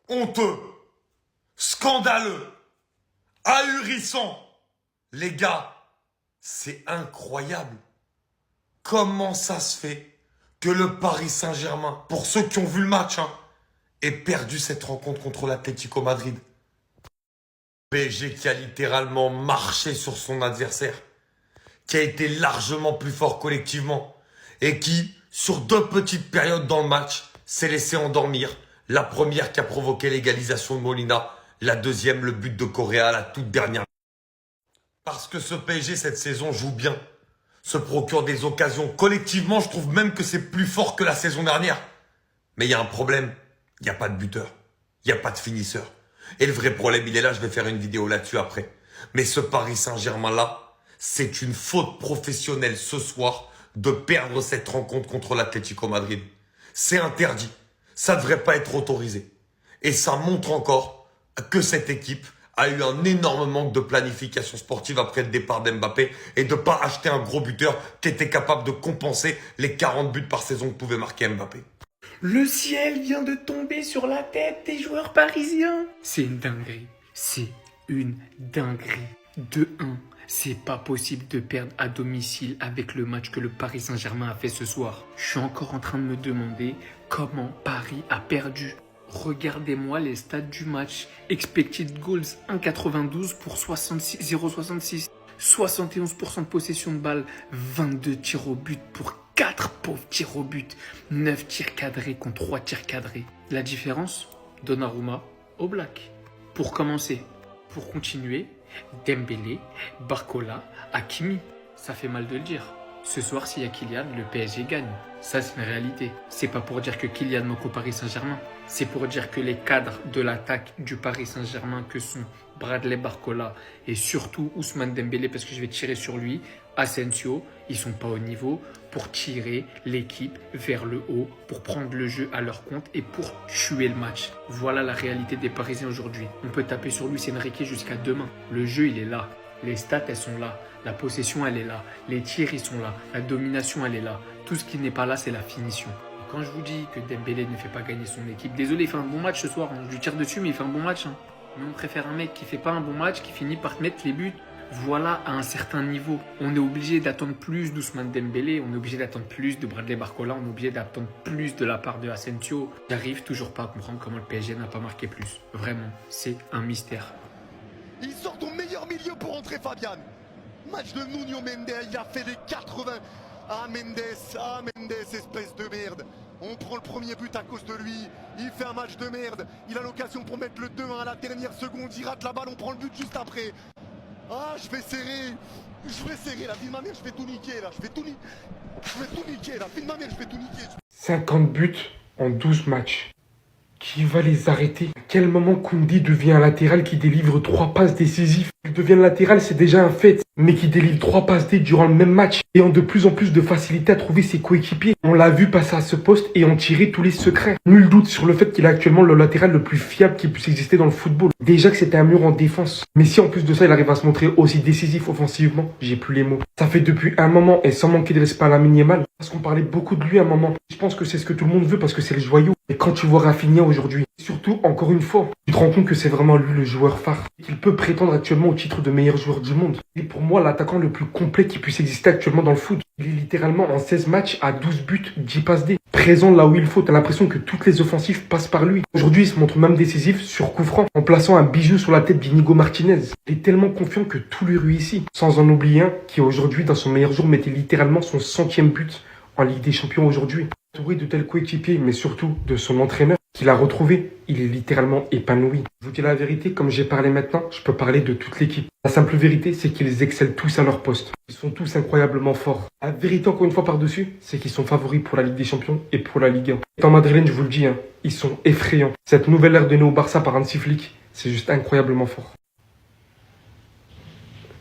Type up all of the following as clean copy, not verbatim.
Honteux, scandaleux, ahurissant. Les gars, c'est incroyable. Comment ça se fait que le Paris Saint-Germain, pour ceux qui ont vu le match, ait perdu cette rencontre contre l'Atlético Madrid? PSG qui a littéralement marché sur son adversaire, qui a été largement plus fort collectivement et qui, sur 2 petites périodes dans le match, s'est laissé endormir. La première qui a provoqué l'égalisation de Molina, la deuxième, le but de Correa à la toute dernière. Parce que ce PSG cette saison joue bien, se procure des occasions. Collectivement, je trouve même que c'est plus fort que la saison dernière. Mais il y a un problème, il n'y a pas de buteur, il n'y a pas de finisseur. Et le vrai problème, il est là, je vais faire une vidéo là-dessus après. Mais ce Paris Saint-Germain-là, c'est une faute professionnelle ce soir de perdre cette rencontre contre l'Atlético Madrid. C'est interdit. Ça ne devrait pas être autorisé. Et ça montre encore que cette équipe a eu un énorme manque de planification sportive après le départ d'Mbappé et de ne pas acheter un gros buteur qui était capable de compenser les 40 buts par saison que pouvait marquer Mbappé. Le ciel vient de tomber sur la tête des joueurs parisiens. C'est une dinguerie. C'est une dinguerie. De 1, c'est pas possible de perdre à domicile avec le match que le Paris Saint-Germain a fait ce soir. Je suis encore en train de me demander comment Paris a perdu. Regardez-moi les stats du match. Expected goals 1,92 pour 0,66. 71% de possession de balle. 22 tirs au but pour 4 pauvres tirs au but. 9 tirs cadrés contre 3 tirs cadrés. La différence, Donnarumma au Black. Pour commencer, pour continuer, Dembélé, Barcola, Hakimi. Ça fait mal de le dire. Ce soir, s'il y a Kylian, le PSG gagne. Ça, c'est une réalité. C'est pas pour dire que Kylian manque au Paris Saint-Germain. C'est pour dire que les cadres de l'attaque du Paris Saint-Germain, que sont Bradley Barcola et surtout Ousmane Dembélé, parce que je vais tirer sur lui, Asensio, ils sont pas au niveau pour tirer l'équipe vers le haut, pour prendre le jeu à leur compte et pour tuer le match. Voilà la réalité des Parisiens aujourd'hui. On peut taper sur Luis Enrique jusqu'à demain. Le jeu, il est là. Les stats, elles sont là. La possession, elle est là. Les tirs, ils sont là. La domination, elle est là. Tout ce qui n'est pas là, c'est la finition. Et quand je vous dis que Dembélé ne fait pas gagner son équipe, désolé, il fait un bon match ce soir. Je lui tire dessus, mais il fait un bon match. Mais on préfère un mec qui fait pas un bon match, qui finit par mettre les buts. Voilà, à un certain niveau. On est obligé d'attendre plus d'Ousmane Dembélé, on est obligé d'attendre plus de Bradley Barcola, on est obligé d'attendre plus de la part de Asensio. J'arrive toujours pas à comprendre comment le PSG n'a pas marqué plus. Vraiment, c'est un mystère. Il sort ton meilleur milieu pour entrer Fabian. Match de Nuno Mendes, il a fait les 80. Ah Mendes, espèce de merde. On prend le premier but à cause de lui. Il fait un match de merde. Il a l'occasion pour mettre le 2-1 à la dernière seconde. Il rate la balle, on prend le but juste après. Ah, je vais serrer la vie de ma mère, je vais tout niquer là, je vais tout niquer la vie de ma mère, je vais tout niquer. 50 buts en 12 matchs. Qui va les arrêter? À quel moment Koundé devient un latéral qui délivre 3 passes décisives? Il devient latéral, c'est déjà un fait, mais qui délivre 3 passes D durant le même match, ayant de plus en plus de facilité à trouver ses coéquipiers. On l'a vu passer à ce poste et en tirer tous les secrets. Nul doute sur le fait qu'il est actuellement le latéral le plus fiable qui puisse exister dans le football. Déjà que c'était un mur en défense. Mais si en plus de ça, il arrive à se montrer aussi décisif offensivement, j'ai plus les mots. Ça fait depuis un moment, et sans manquer de respect à Lamine Yamal, parce qu'on parlait beaucoup de lui à un moment. Je pense que c'est ce que tout le monde veut parce que c'est le joyau. Et quand tu vois Rafinha aujourd'hui, surtout, encore une fois, tu te rends compte que c'est vraiment lui le joueur phare. Qu'il peut prétendre actuellement au titre de meilleur joueur du monde. Il est pour moi l'attaquant le plus complet qui puisse exister actuellement dans le foot. Il est littéralement en 16 matchs à 12 buts, 10 passes D. Présent là où il faut, t'as l'impression que toutes les offensives passent par lui. Aujourd'hui, il se montre même décisif sur coup franc, en plaçant un bijou sur la tête d'Inigo Martinez. Il est tellement confiant que tout lui réussit. Sans en oublier un qui aujourd'hui, dans son meilleur jour, mettait littéralement son 100e but en Ligue des Champions aujourd'hui. Entouré de tels coéquipiers, mais surtout de son entraîneur, qu'il a retrouvé, il est littéralement épanoui. Je vous dis la vérité, comme j'ai parlé maintenant, je peux parler de toute l'équipe. La simple vérité, c'est qu'ils excellent tous à leur poste. Ils sont tous incroyablement forts. La vérité, encore une fois par-dessus, c'est qu'ils sont favoris pour la Ligue des Champions et pour la Ligue 1. Étant madrilène, je vous le dis, ils sont effrayants. Cette nouvelle ère de Néo-Barça par Hansi Flick, c'est juste incroyablement fort.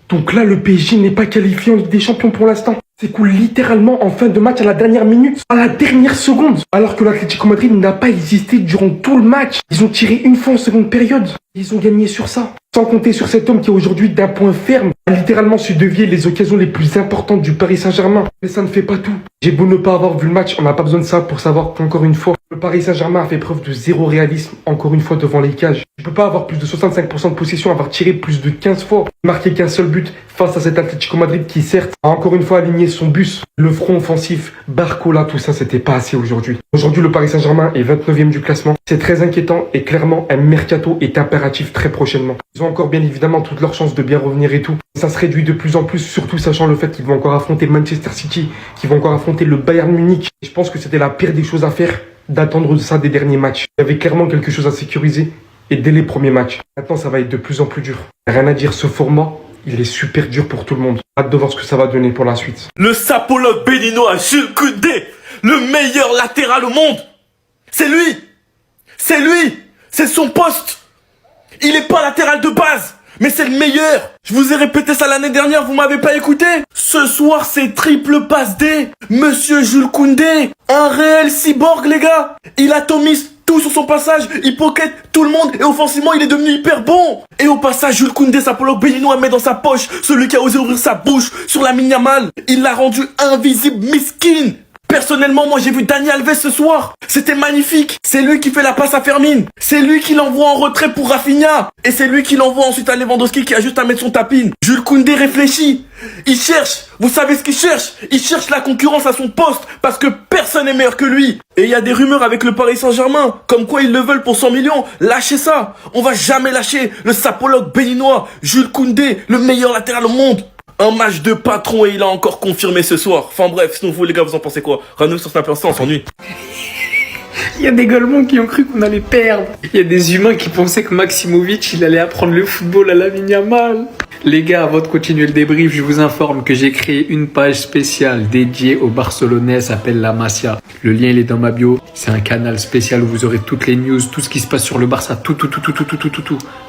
Donc là, le PSG n'est pas qualifié en Ligue des Champions pour l'instant. s'écoule littéralement en fin de match à la dernière minute, à la dernière seconde. Alors que l'Atlético Madrid n'a pas existé durant tout le match. Ils ont tiré une fois en seconde période. Ils ont gagné sur ça. Sans compter sur cet homme qui aujourd'hui, d'un point ferme, a littéralement su dévier les occasions les plus importantes du Paris Saint-Germain. Mais ça ne fait pas tout. J'ai beau ne pas avoir vu le match, on n'a pas besoin de ça pour savoir qu'encore une fois, le Paris Saint-Germain a fait preuve de zéro réalisme, encore une fois devant les cages. Je peux pas avoir plus de 65% de possession, avoir tiré plus de 15 fois, marquer qu'un seul but face à cet Atlético Madrid qui, certes, a encore une fois aligné son bus. Le front offensif, Barcola, tout ça, c'était pas assez aujourd'hui. Aujourd'hui, le Paris Saint-Germain est 29e du classement. C'est très inquiétant et clairement, un mercato est impératif très prochainement. Ils ont encore bien évidemment toutes leurs chances de bien revenir et tout. Ça se réduit de plus en plus, surtout sachant le fait qu'ils vont encore affronter Manchester City, qu'ils vont encore affronter le Bayern Munich. Et je pense que c'était la pire des choses à faire, d'attendre ça des derniers matchs. Il y avait clairement quelque chose à sécuriser et dès les premiers matchs. Maintenant, ça va être de plus en plus dur. Rien à dire, ce format, il est super dur pour tout le monde. Hâte de voir ce que ça va donner pour la suite. Le sapologue béninois Jules Koundé, le meilleur latéral au monde. C'est lui. C'est lui. C'est son poste. Il est pas latéral de base, mais c'est le meilleur. Je vous ai répété ça l'année dernière, vous m'avez pas écouté. Ce soir, c'est triple passe D. Monsieur Jules Koundé, un réel cyborg, les gars. Il atomise tout sur son passage, il pocket tout le monde et offensivement, il est devenu hyper bon. Et au passage, Jules Koundé, sapologue béninois, met dans sa poche celui qui a osé ouvrir sa bouche sur Lamine Yamal. Il l'a rendu invisible, miskin. Personnellement, moi j'ai vu Dani Alves ce soir. C'était magnifique. C'est lui qui fait la passe à Fermin. C'est lui qui l'envoie en retrait pour Rafinha. Et c'est lui qui l'envoie ensuite à Lewandowski qui a juste à mettre son tapin. Jules Koundé réfléchit. Il cherche. Vous savez ce qu'il cherche? Il cherche la concurrence à son poste parce que personne n'est meilleur que lui. Et il y a des rumeurs avec le Paris Saint-Germain. Comme quoi ils le veulent pour 100 millions. Lâchez ça. On va jamais lâcher le sapologue béninois Jules Koundé, le meilleur latéral au monde. Un match de patron et il a encore confirmé ce soir. Enfin bref, sinon vous les gars, vous en pensez quoi? Rano sur Snap Instant, on s'ennuie. Il y a des Golemons qui ont cru qu'on allait perdre. Il y a des humains qui pensaient que Maximovic, il allait apprendre le football à Lamine Yamal. Les gars, avant de continuer le débrief, je vous informe que j'ai créé une page spéciale dédiée aux Barcelonais, ça s'appelle La Masia. Le lien, il est dans ma bio. C'est un canal spécial où vous aurez toutes les news, tout ce qui se passe sur le Barça, tout.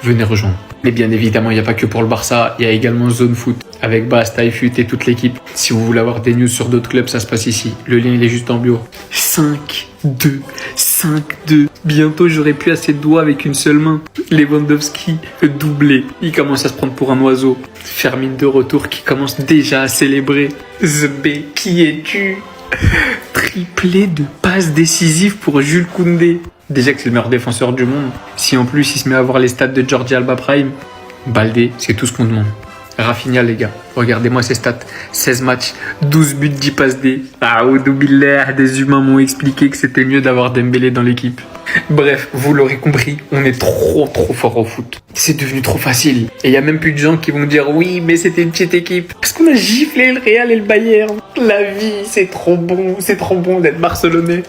Venez rejoindre. Mais bien évidemment, il n'y a pas que pour le Barça, il y a également Zone Foot avec Bas, Taifut et toute l'équipe. Si vous voulez avoir des news sur d'autres clubs, ça se passe ici. Le lien, il est juste en bio. 5-2. Bientôt, j'aurai plus assez de doigts avec une seule main. Lewandowski, doublé. Il commence à se prendre pour un oiseau. Fermin de retour qui commence déjà à célébrer. Zbé, qui es-tu? Triplé de passes décisives pour Jules Koundé. Déjà que c'est le meilleur défenseur du monde. Si en plus il se met à voir les stats de Jordi Alba Prime, Baldé, c'est tout ce qu'on demande. Rafinha, les gars, regardez-moi ces stats. 16 matchs, 12 buts, 10 passes D. Billah, des humains m'ont expliqué que c'était mieux d'avoir Dembélé dans l'équipe. Bref, vous l'aurez compris, on est trop fort au foot. C'est devenu trop facile. Et il y a même plus de gens qui vont dire oui, mais c'était une petite équipe. Parce qu'on a giflé le Real et le Bayern. La vie, c'est trop bon d'être barcelonais.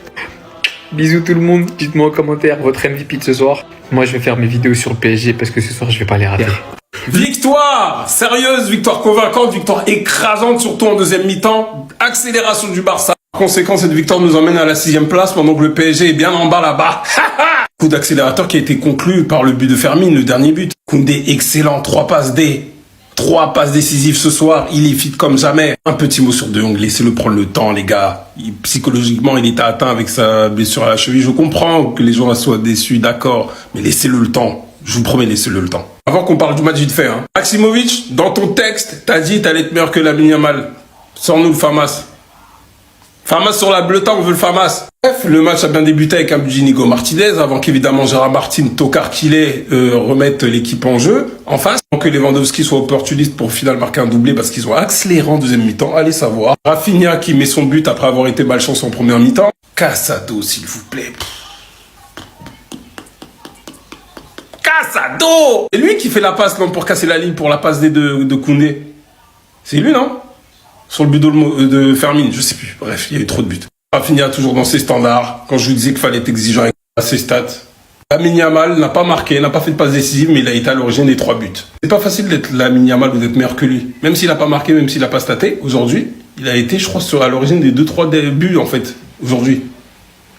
Bisous tout le monde, dites-moi en commentaire votre MVP de ce soir. Moi je vais faire mes vidéos sur le PSG parce que ce soir je vais pas les rater. Victoire sérieuse, victoire convaincante, victoire écrasante, surtout en deuxième mi-temps. Accélération du Barça. Par conséquent, cette victoire nous emmène à la 6e place pendant que le PSG est bien en bas là-bas. Coup d'accélérateur qui a été conclu par le but de Fermin, le dernier but. Koundé excellent, 3 passes D. 3 passes décisives ce soir, il est fit comme jamais. Un petit mot sur De Jong, laissez-le prendre le temps les gars. Psychologiquement, il était atteint avec sa blessure à la cheville. Je comprends que les gens soient déçus, d'accord, mais laissez-le le temps. Je vous promets, laissez-le le temps. Avant qu'on parle du match vite fait, Maximovic, dans ton texte, t'as dit t'allais être meilleur que Lamine Yamal. Sors-nous le Famas. Famas sur la bleuta, on veut le Famas. Bref, le match a bien débuté avec un but d'Inigo Martinez, avant qu'évidemment Gérard Martin, tocard qu'il est, remette l'équipe en jeu, en face. Avant que Lewandowski soit opportuniste pour au final marquer un doublé parce qu'ils ont accéléré en deuxième mi-temps, allez savoir. Rafinha qui met son but après avoir été malchance en première mi-temps. Casado, s'il vous plaît. Casado! C'est lui qui fait la passe, non, pour casser la ligne pour la passe de Koundé. C'est lui, non? Sur le but de Fermin, je sais plus. Bref, il y a eu trop de buts. Rafinha toujours dans ses standards. Quand je vous disais qu'il fallait être exigeant avec ses stats. Lamine Yamal n'a pas marqué, n'a pas fait de passe décisive, mais il a été à l'origine des 3 buts. C'est pas facile d'être Lamine Yamal ou d'être meilleur que lui. Même s'il n'a pas marqué, même s'il n'a pas staté, aujourd'hui, il a été, je crois, à l'origine des 2-3 buts, en fait, aujourd'hui.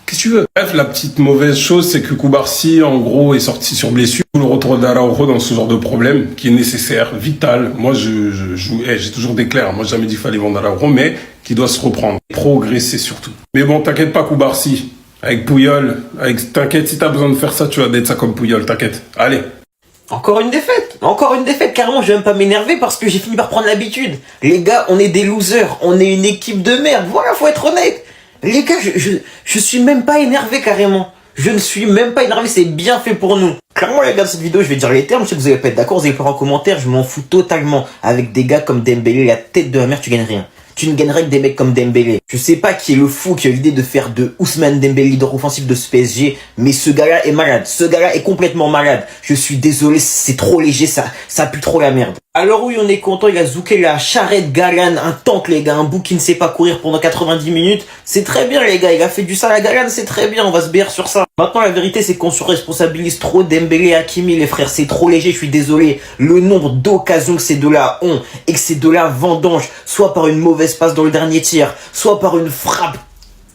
Qu'est-ce que tu veux? Bref, la petite mauvaise chose, c'est que Koubarsi, en gros, est sorti sur blessure. Le retour d'Araujo dans ce genre de problème, qui est nécessaire, vital. Moi, j'ai toujours déclaré, moi, j'ai jamais dit qu'il fallait vendre Araujo, mais qui doit se reprendre. Progresser surtout. Mais bon, t'inquiète pas, Koubarsi. Avec Puyol, t'inquiète, si t'as besoin de faire ça, tu vas d'être ça comme Puyol, t'inquiète. Allez. Encore une défaite, carrément, je vais même pas m'énerver parce que j'ai fini par prendre l'habitude. Les gars, on est des losers, on est une équipe de merde, voilà, faut être honnête. Les gars, je suis même pas énervé carrément. Je ne suis même pas énervé, c'est bien fait pour nous. Clairement, les gars, de cette vidéo, je vais dire les termes, je sais que vous allez pas être d'accord, vous allez faire en commentaire, je m'en fous totalement. Avec des gars comme Dembélé, la tête de la mer, tu gagnes rien. Tu ne gagnerais que des mecs comme Dembélé. Je sais pas qui est le fou qui a eu l'idée de faire de Ousmane Dembélé leader offensif de ce PSG, mais ce gars-là est malade. Ce gars-là est complètement malade. Je suis désolé, c'est trop léger, ça pue trop la merde. Alors oui, on est content, il a zouké la charrette Galan, un tank les gars, un bouc qui ne sait pas courir pendant 90 minutes. C'est très bien les gars, il a fait du sale à Galan, c'est très bien, on va se BR sur ça. Maintenant la vérité c'est qu'on surresponsabilise trop Dembélé et Hakimi les frères, c'est trop léger, je suis désolé. Le nombre d'occasions que ces deux-là ont et que ces deux-là vendangent, soit par une mauvaise passe dans le dernier tir, soit par une frappe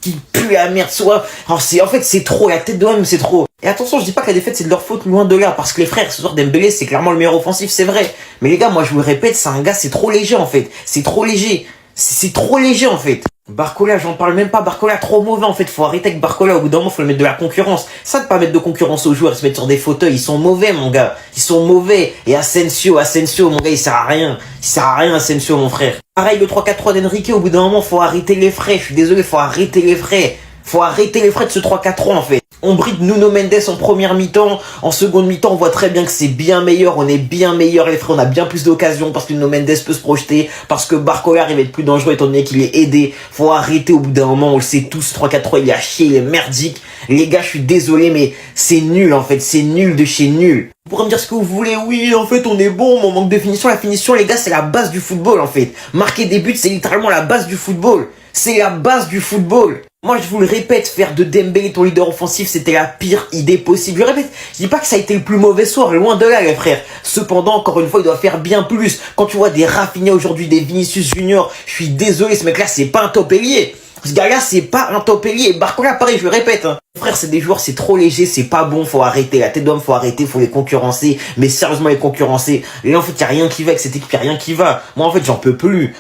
qui pue la merde, soit... Alors en fait c'est trop, la tête de l'homme c'est trop. Et attention, je dis pas que la défaite c'est de leur faute, loin de là, parce que les frères, ce soir Dembélé c'est clairement le meilleur offensif, c'est vrai. Mais les gars, moi je vous le répète, c'est un gars, c'est trop léger en fait. C'est trop léger. C'est trop léger en fait. Barcola, j'en parle même pas, Barcola trop mauvais en fait, faut arrêter avec Barcola, au bout d'un moment faut le mettre de la concurrence. Ça de pas mettre de concurrence aux joueurs, se mettre sur des fauteuils, ils sont mauvais mon gars, ils sont mauvais. Et Asensio mon gars il sert à rien, Asensio mon frère. Pareil le 3-4-3 d'Enrique, au bout d'un moment faut arrêter les frais, je suis désolé, faut arrêter les frais. Faut arrêter les frais de ce 3-4-3 en fait. On bride Nuno Mendes en première mi-temps, en seconde mi-temps on voit très bien que c'est bien meilleur, on est bien meilleur les frères, on a bien plus d'occasions parce que Nuno Mendes peut se projeter, parce que Barcola arrive à être plus dangereux étant donné qu'il est aidé. Faut arrêter au bout d'un moment, on le sait tous, 3-4-3 il est à chier, il est merdique. Les gars je suis désolé mais c'est nul en fait, c'est nul de chez nul. Vous pourrez me dire ce que vous voulez, oui en fait on est bon, mais on manque de finition, la finition les gars c'est la base du football en fait. Marquer des buts c'est littéralement la base du football, c'est la base du football. Moi, je vous le répète, faire de Dembélé ton leader offensif, c'était la pire idée possible. Je le répète, je dis pas que ça a été le plus mauvais soir, loin de là, les frères. Cependant, encore une fois, il doit faire bien plus. Quand tu vois des Rafinha aujourd'hui, des Vinicius Junior, je suis désolé, ce mec-là, c'est pas un top ailier. Ce gars-là, c'est pas un top ailier. Barcola, pareil, je le répète, hein. Frère, c'est des joueurs, c'est trop léger, c'est pas bon, faut arrêter. La tête d'homme, faut arrêter, faut les concurrencer. Mais sérieusement, les concurrencer. Et là, en fait, y a rien qui va avec cette équipe, y a rien qui va. Moi, en fait, j'en peux plus,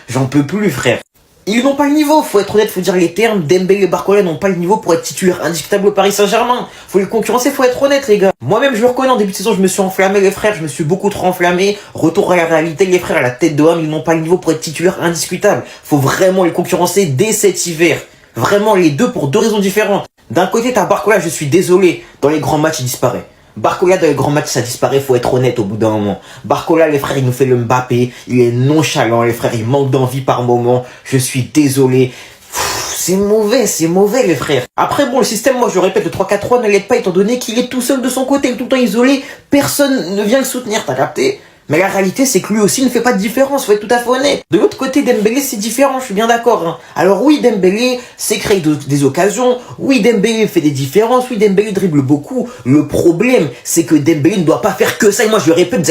frère. Ils n'ont pas le niveau, faut être honnête, faut dire les termes. Dembélé et Barcola n'ont pas le niveau pour être titulaire indiscutable au Paris Saint-Germain. Faut les concurrencer, faut être honnête les gars. Moi-même je le reconnais, en début de saison je me suis enflammé les frères, je me suis beaucoup trop enflammé. Retour à la réalité les frères, à la tête de homme, ils n'ont pas le niveau pour être titulaire indiscutable. Faut vraiment les concurrencer dès cet hiver. Vraiment les deux pour deux raisons différentes. D'un côté t'as Barcola, je suis désolé, dans les grands matchs il disparaît. Barcola dans les grands matchs ça disparaît, faut être honnête au bout d'un moment. Barcola les frères il nous fait le Mbappé, il est nonchalant les frères, il manque d'envie par moment, je suis désolé. C'est mauvais les frères. Après bon le système moi je le répète le 3-4-3 ne l'aide pas étant donné qu'il est tout seul de son côté, tout le temps isolé, personne ne vient le soutenir, t'as capté? Mais la réalité c'est que lui aussi ne fait pas de différence, faut être tout à fait honnête. De l'autre côté Dembélé c'est différent, je suis bien d'accord hein. Alors oui Dembélé c'est créer des occasions, oui Dembélé fait des différences, oui Dembélé dribble beaucoup. Le problème c'est que Dembélé ne doit pas faire que ça et moi je le répète,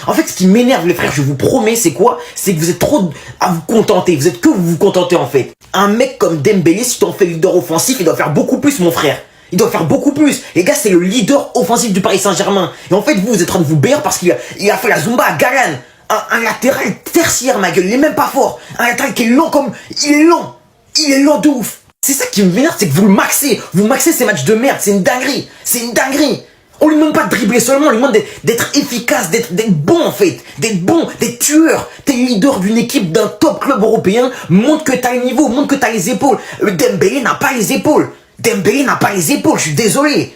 en fait ce qui m'énerve les frères, je vous promets c'est quoi? C'est que vous êtes trop à vous contenter, vous vous contentez en fait. Un mec comme Dembélé si t'en fais leader offensif il doit faire beaucoup plus mon frère. Il doit faire beaucoup plus. Les gars, c'est le leader offensif du Paris Saint-Germain. Et en fait, vous êtes en train de vous bérir parce qu'il a fait la Zumba à Galan. Un latéral tertiaire, ma gueule. Il est même pas fort. Un latéral qui est lent comme... Il est lent. Il est lent de ouf. C'est ça qui me vénère, c'est que vous le maxez. Vous maxez ces matchs de merde. C'est une dinguerie. C'est une dinguerie. On lui demande pas de dribbler seulement, on lui demande d'être efficace, d'être bon en fait. D'être bon, d'être tueur. T'es leader d'une équipe, d'un top club européen. Montre que t'as le niveau, montre que t'as les épaules. Dembélé n'a pas les épaules. Dembélé n'a pas les épaules, je suis désolé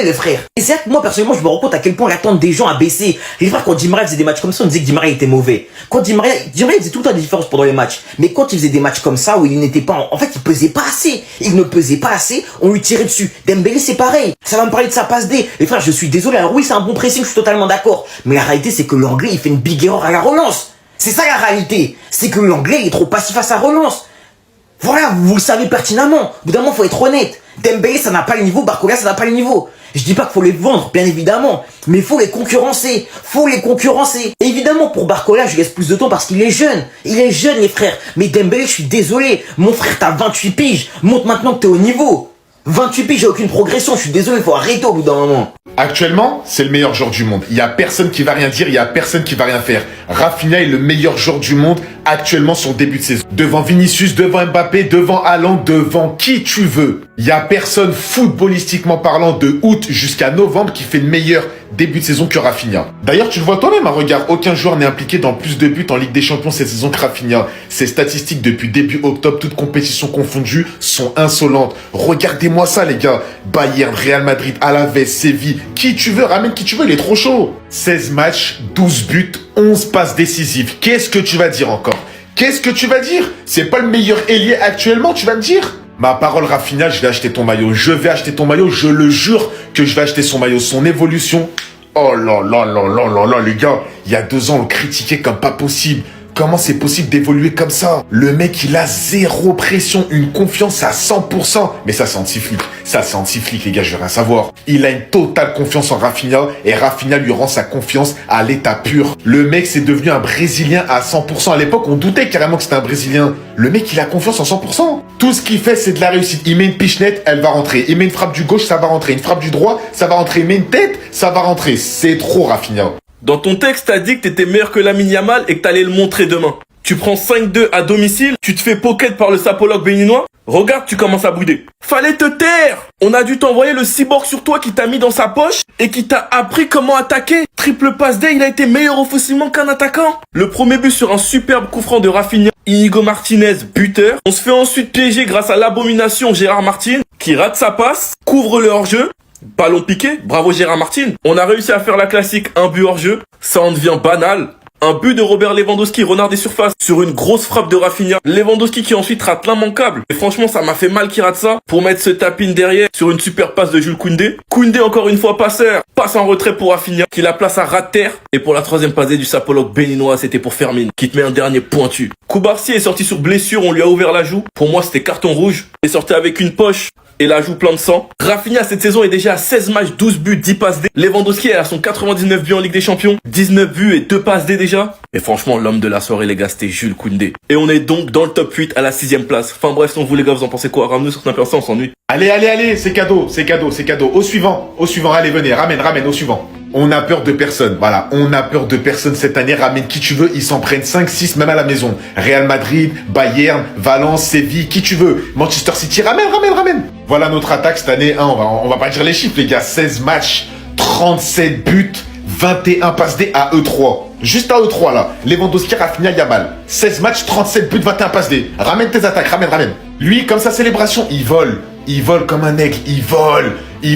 les frères. Et c'est vrai que moi personnellement je me rends compte à quel point l'attente des gens a baissé. Les frères quand Di Maria faisait des matchs comme ça on disait que Di Maria était mauvais. Quand Di Maria faisait tout le temps des différences pendant les matchs. Mais quand il faisait des matchs comme ça où il n'était pas... En fait il pesait pas assez. Il ne pesait pas assez, on lui tirait dessus. Dembélé c'est pareil. Ça va me parler de sa passe D. Les frères je suis désolé, alors oui c'est un bon pressing, je suis totalement d'accord. Mais la réalité c'est que l'anglais il fait une big erreur à la relance. C'est ça la réalité. C'est que l'anglais il est trop passif à sa relance. Voilà, vous le savez pertinemment. Au bout d'un moment, faut être honnête. Dembélé, ça n'a pas le niveau. Barcola, ça n'a pas le niveau. Je dis pas qu'il faut les vendre, bien évidemment. Mais il faut les concurrencer. Et évidemment, pour Barcola, je laisse plus de temps parce qu'il est jeune. Il est jeune, les frères. Mais Dembélé, je suis désolé. Mon frère, t'as 28 piges. Montre maintenant que t'es au niveau. 28 piges, j'ai aucune progression, je suis désolé, il faut arrêter au bout d'un moment. Actuellement, c'est le meilleur joueur du monde. Il y a personne qui va rien dire, il y a personne qui va rien faire. Rafinha est le meilleur joueur du monde actuellement sur le début de saison. Devant Vinicius, devant Mbappé, devant Haaland, devant qui tu veux. Il y a personne footballistiquement parlant de août jusqu'à novembre qui fait le meilleur début de saison que Rafinha. D'ailleurs, tu le vois toi-même, regarde, aucun joueur n'est impliqué dans plus de buts en Ligue des Champions cette saison que Rafinha. Ses statistiques depuis début octobre, toutes compétitions confondues, sont insolentes. Regardez-moi ça, les gars. Bayern, Real Madrid, Alaves, Séville, qui tu veux, ramène qui tu veux, il est trop chaud. 16 matchs, 12 buts, 11 passes décisives. Qu'est-ce que tu vas dire encore? Qu'est-ce que tu vas dire? C'est pas le meilleur ailier actuellement, tu vas me dire? Ma parole, Rafinha, je vais acheter ton maillot. Je vais acheter ton maillot, je le jure que je vais acheter son maillot. Son évolution, oh là là là là là là, les gars, il y a 2 ans, on le critiquait comme pas possible. Comment c'est possible d'évoluer comme ça? Le mec, il a zéro pression, une confiance à 100%. Mais ça, c'est anti-flic. Ça, c'est anti-flic, les gars, je veux rien savoir. Il a une totale confiance en Rafinha et Rafinha lui rend sa confiance à l'état pur. Le mec, c'est devenu un Brésilien à 100%. À l'époque, on doutait carrément que c'était un Brésilien. Le mec, il a confiance en 100%. Tout ce qu'il fait, c'est de la réussite. Il met une pichenette, elle va rentrer. Il met une frappe du gauche, ça va rentrer. Une frappe du droit, ça va rentrer. Il met une tête, ça va rentrer. C'est trop, Rafinha. Dans ton texte, t'as dit que t'étais meilleur que Lamine Yamal et que t'allais le montrer demain. Tu prends 5-2 à domicile, tu te fais pocket par le sapologue béninois. Regarde, tu commences à bouder. Fallait te taire! On a dû t'envoyer le cyborg sur toi qui t'a mis dans sa poche et qui t'a appris comment attaquer. Triple passe D, il a été meilleur offensivement qu'un attaquant. Le premier but sur un superbe coup franc de Rafinha. Inigo Martinez, buteur. On se fait ensuite piéger grâce à l'abomination Gérard Martin qui rate sa passe, couvre le hors-jeu. Ballon piqué, bravo Gérard Martin. On a réussi à faire la classique, un but hors jeu. Ça en devient banal. Un but de Robert Lewandowski, renard des surfaces, sur une grosse frappe de Rafinha. Lewandowski qui ensuite rate l'immanquable. Et franchement, ça m'a fait mal qu'il rate ça pour mettre ce tapine derrière sur une super passe de Jules Koundé. Koundé encore une fois passeur. Passe en retrait pour Rafinha qui la place à ras de terre. Et pour la troisième passe du sapologue béninois, c'était pour Fermin qui te met un dernier pointu. Koubarsi est sorti sur blessure, on lui a ouvert la joue. Pour moi, c'était carton rouge. Il est sorti avec une poche et la joue plein de sang. Rafinha cette saison est déjà à 16 matchs, 12 buts, 10 passes D. Lewandowski est à son 99 buts en Ligue des Champions, 19 buts et 2 passes D déjà. Et franchement, l'homme de la soirée, les gars, c'était Jules Koundé. Et on est donc dans le top 8 à la 6ème place. Enfin bref, sans vous les gars, vous en pensez quoi? Ramenez sur Snapper, on s'ennuie. Allez, c'est cadeau, c'est cadeau, c'est cadeau. Au suivant, allez, venez, ramène, au suivant. On a peur de personne, voilà, on a peur de personne cette année, ramène qui tu veux, ils s'en prennent 5, 6, même à la maison. Real Madrid, Bayern, Valence, Séville, qui tu veux. Manchester City, ramène. Voilà notre attaque cette année, hein, on va pas dire les chiffres les gars, 16 matchs, 37 buts, 21 passes D à E3. Juste à E3 là, Lewandowski, Rafinha, Yamal. 16 matchs, 37 buts, 21 passes D. Ramène tes attaques, ramène. Lui, comme sa célébration, il vole comme un aigle, il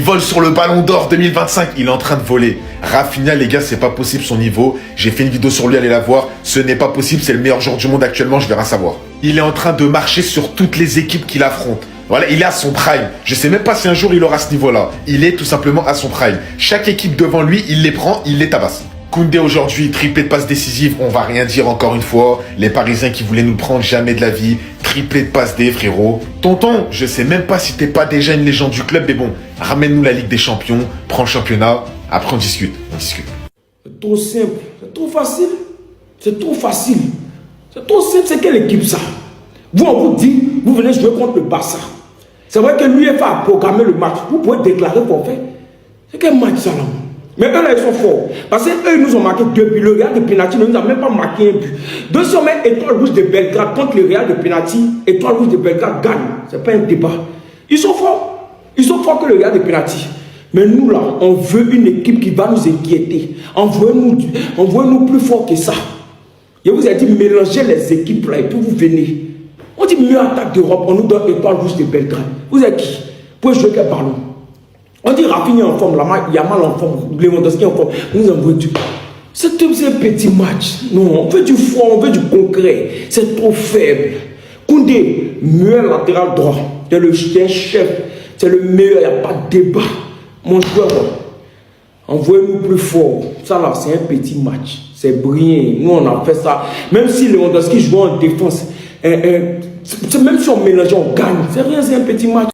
vole sur le ballon d'or 2025, il est en train de voler. Rafinha, les gars, c'est pas possible son niveau. J'ai fait une vidéo sur lui, allez la voir. Ce n'est pas possible, c'est le meilleur joueur du monde actuellement, je vais rien savoir. Il est en train de marcher sur toutes les équipes qu'il affronte. Voilà, il est à son prime. Je sais même pas si un jour il aura ce niveau-là. Il est tout simplement à son prime. Chaque équipe devant lui, il les prend, il les tabasse. Koundé aujourd'hui, triplé de passes décisives, on va rien dire encore une fois. Les Parisiens qui voulaient nous prendre, jamais de la vie. Triplé de passes D, frérot. Tonton, je sais même pas si t'es pas déjà une légende du club, mais bon, ramène-nous la Ligue des Champions, prends le championnat, après on discute. C'est trop simple, c'est trop facile. C'est trop facile. C'est trop simple, c'est quelle équipe ça? Vous, on vous dit, vous venez jouer contre le Barça. C'est vrai que l'UEFA a programmé le match. Vous pouvez déclarer forfait. C'est quel match ça là? Mais eux là, ils sont forts. Parce qu'eux, ils nous ont marqué 2 buts. Le Real de Penalty ne nous a même pas marqué un but. Deuxièmement, Étoile Rouge de Belgrade contre le Real de Penalty. Étoile Rouge de Belgrade gagne. C'est pas un débat. Ils sont forts. Ils sont forts que le Real de Penalty. Mais nous là, on veut une équipe qui va nous inquiéter. Envoyez-nous plus fort que ça. Je vous ai dit, mélangez les équipes là et puis vous venez. On dit mieux attaque d'Europe, on nous donne Étoile Rouge de Belgrade. Vous êtes qui? Vous pouvez jouer quel ballon? On dit Rafinha en forme, Yamal en forme, Lewandowski en forme. Nous envoyons du. C'est un petit match. Non, on veut du froid, on veut du concret. C'est trop faible. Koundé, meilleur latéral droit. C'est le chef. C'est le meilleur, il n'y a pas de débat. Mon joueur, envoyez-nous plus fort. Ça là, c'est un petit match. C'est brillant. Nous, on a fait ça. Même si Lewandowski joue en défense, même si on mélange, on gagne. C'est rien, c'est un petit match.